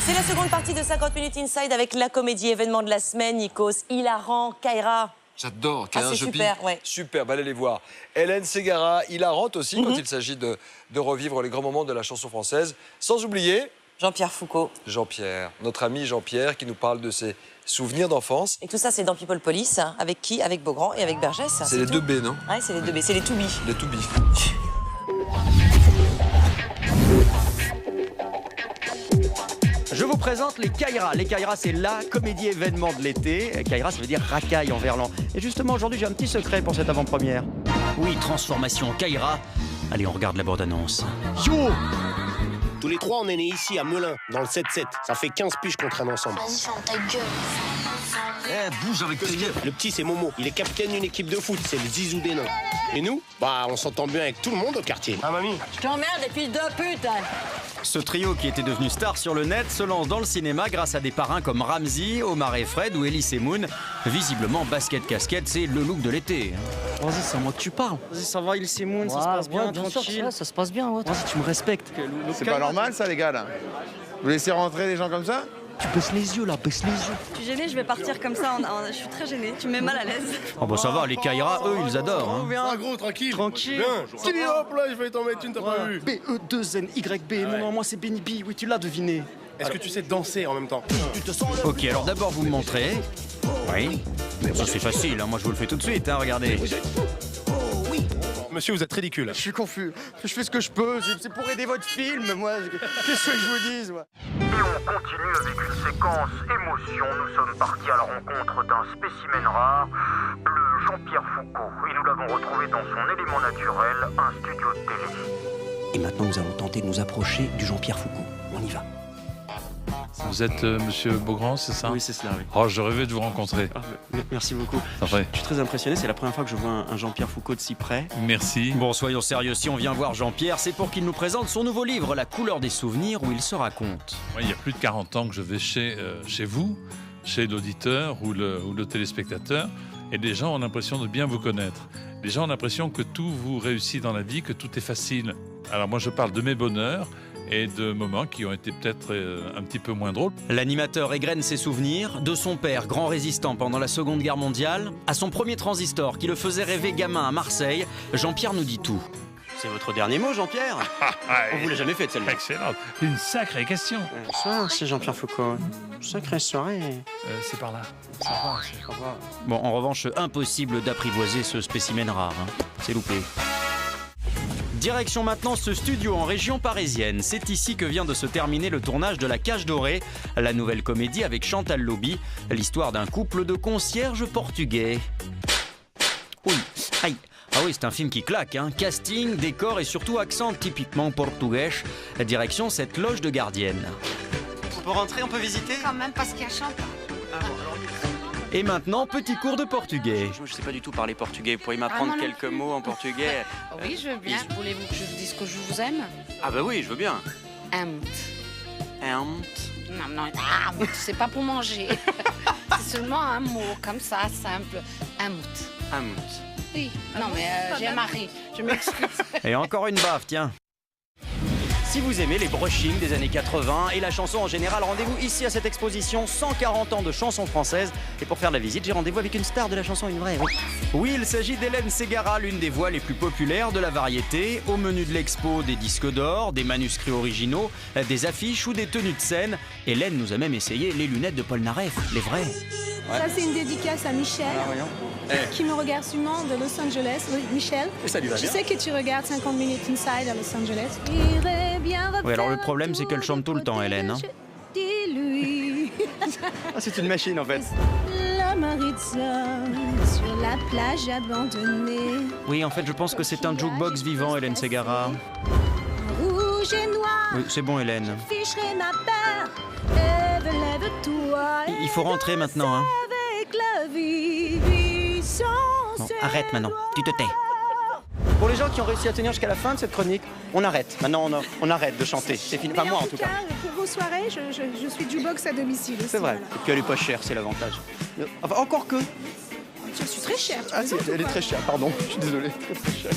C'est la seconde partie de 50 minutes inside avec la comédie événement de la semaine, Nikos, hilarant, Kaira. J'adore, c'est super, ouais. Super, allez les voir. Hélène Ségara, hilarante aussi quand il s'agit de revivre les grands moments de la chanson française. Sans oublier... Jean-Pierre Foucault. Jean-Pierre, notre ami Jean-Pierre qui nous parle de ses souvenirs d'enfance. Et tout ça, c'est dans People Police, hein. Avec qui? Avec Beaugrand et avec Bergès. C'est les deux B, non? Ouais, c'est les deux B, c'est les to be. Les to be. Je vous présente les Kaira. Les Kaira, c'est la comédie événement de l'été. Kaira, ça veut dire racaille en verlan. Et justement, aujourd'hui, j'ai un petit secret pour cette avant-première. Oui, transformation Kaira. Allez, on regarde la bande-annonce. Yo! Tous les trois, on est nés ici, à Melun, dans le 7-7. Ça fait 15 piges qu'on traîne ensemble. Vas-y, ferme ta gueule. Eh, bouge avec tes yeux. Le petit, c'est Momo. Il est capitaine d'une équipe de foot. C'est le zizou des nains. Et nous, on s'entend bien avec tout le monde au quartier. Ah, mamie? Je t'emmerde, et fils de pute. Ce trio qui était devenu star sur le net se lance dans le cinéma grâce à des parrains comme Ramzy, Omar et Fred ou Elise et Moon. Visiblement, basket-casquette, c'est le look de l'été. Vas-y, c'est à moi que tu parles. Vas-y, ça va, Elise et Moon, ça se passe bien, tranquille. Ça se passe bien, ouais. Vas-y, tu me respectes. C'est pas normal ça les gars là. Vous laissez rentrer des gens comme ça? Tu baisses les yeux là, baisse les yeux. Je suis gênée, je vais partir comme ça, je suis très gênée, tu me mets mal à l'aise. Oh bah ça va, les Kaira, eux, ils adorent. Hein. Ah gros, tranquille. Tranquille. Bien. Hop là, je vais t'en mettre une, t'as pas vu. B-E-2-N-Y-B. Non, moi c'est Benny B. Oui, tu l'as deviné. Est-ce que tu sais danser en même temps? Ok, alors d'abord vous me montrez. Oui. Ça c'est facile, hein. Moi je vous le fais tout de suite, hein, regardez. Monsieur, vous êtes ridicule. Je suis confus. Je fais ce que je peux. C'est pour aider votre film, moi. Qu'est-ce que je vous dise, moi? Et on continue avec une séquence émotion. Nous sommes partis à la rencontre d'un spécimen rare, le Jean-Pierre Foucault. Et nous l'avons retrouvé dans son élément naturel, un studio de télé. Et maintenant, nous allons tenter de nous approcher du Jean-Pierre Foucault. On y va. Vous êtes monsieur Beaugrand, c'est ça? Oui, c'est cela, oui. Oh, je rêvais de vous rencontrer. Merci beaucoup. Parfait. Je suis très impressionné. C'est la première fois que je vois un Jean-Pierre Foucault de si près. Merci. Bon, soyons sérieux, si on vient voir Jean-Pierre, c'est pour qu'il nous présente son nouveau livre, La couleur des souvenirs, où il se raconte. Ouais, il y a plus de 40 ans que je vais chez vous, chez l'auditeur ou le téléspectateur, et les gens ont l'impression de bien vous connaître. Les gens ont l'impression que tout vous réussit dans la vie, que tout est facile. Alors moi, je parle de mes bonheurs et de moments qui ont été peut-être un petit peu moins drôles. L'animateur égrène ses souvenirs, de son père, grand résistant pendant la Seconde Guerre mondiale, à son premier transistor qui le faisait rêver gamin à Marseille. Jean-Pierre nous dit tout. C'est votre dernier mot, Jean-Pierre? On vous l'a jamais fait, celle-là. Excellent. Une sacrée question. Bonsoir, c'est Jean-Pierre Foucault. Sacrée soirée. C'est par là. Bon, en revanche, impossible d'apprivoiser ce spécimen rare. Hein. C'est loupé. Direction maintenant ce studio en région parisienne. C'est ici que vient de se terminer le tournage de La Cage Dorée, la nouvelle comédie avec Chantal Lobby, l'histoire d'un couple de concierges portugais. Oui, aïe. Ah oui, c'est un film qui claque, hein. Casting, décor et surtout accent typiquement portugais. Direction cette loge de gardienne. On peut rentrer, on peut visiter? Quand même, parce qu'il y a Chantal. Et maintenant, petit cours de portugais. Je sais pas du tout parler portugais. Vous pourriez m'apprendre quelques mots en portugais? Oui, je veux bien. Voulez-vous que je vous dise que je vous aime? Ah bah oui, je veux bien. Amo. Amo. Non, amo, c'est pas pour manger. C'est seulement un mot, comme ça, simple. Amo. Oui, non mais j'ai un mari, je m'excuse. Et encore une baffe, tiens. Si vous aimez les brushings des années 80 et la chanson en général, rendez-vous ici à cette exposition 140 ans de chansons françaises. Et pour faire la visite, j'ai rendez-vous avec une star de la chanson, une vraie. Oui, il s'agit d'Hélène Ségara, l'une des voix les plus populaires de la variété. Au menu de l'expo, des disques d'or, des manuscrits originaux, des affiches ou des tenues de scène. Hélène nous a même essayé les lunettes de Paul Naref, les vraies. Ça, c'est une dédicace à Michel, qui me regarde sûrement de Los Angeles. Oui, Michel, Et ça lui va je bien. sais que tu regardes 50 minutes inside à Los Angeles. Oui, alors le problème, c'est qu'elle chante tout le temps, Hélène. Hein. Dis-lui. Ah, c'est une machine en fait. La Maritza, sur la plage abandonnée. Oui, en fait, je pense que c'est un jukebox vivant, Hélène Ségara. Rouge et noir. Oui, c'est bon, Hélène. Ficherai ma peur. Lève-toi. Il faut rentrer maintenant, hein. Avec la vie sans Bon, arrête maintenant, tu te tais. Pour les gens qui ont réussi à tenir jusqu'à la fin de cette chronique, on arrête. Maintenant, on arrête de chanter. C'est fini. Pas moi en tout cas. Pour vos soirées, je suis jukebox à domicile aussi. C'est vrai. Et puis elle est pas chère, c'est l'avantage. Enfin, encore que. Je suis très chère. Ah, elle est très chère, pardon. Je suis désolé. Très chère.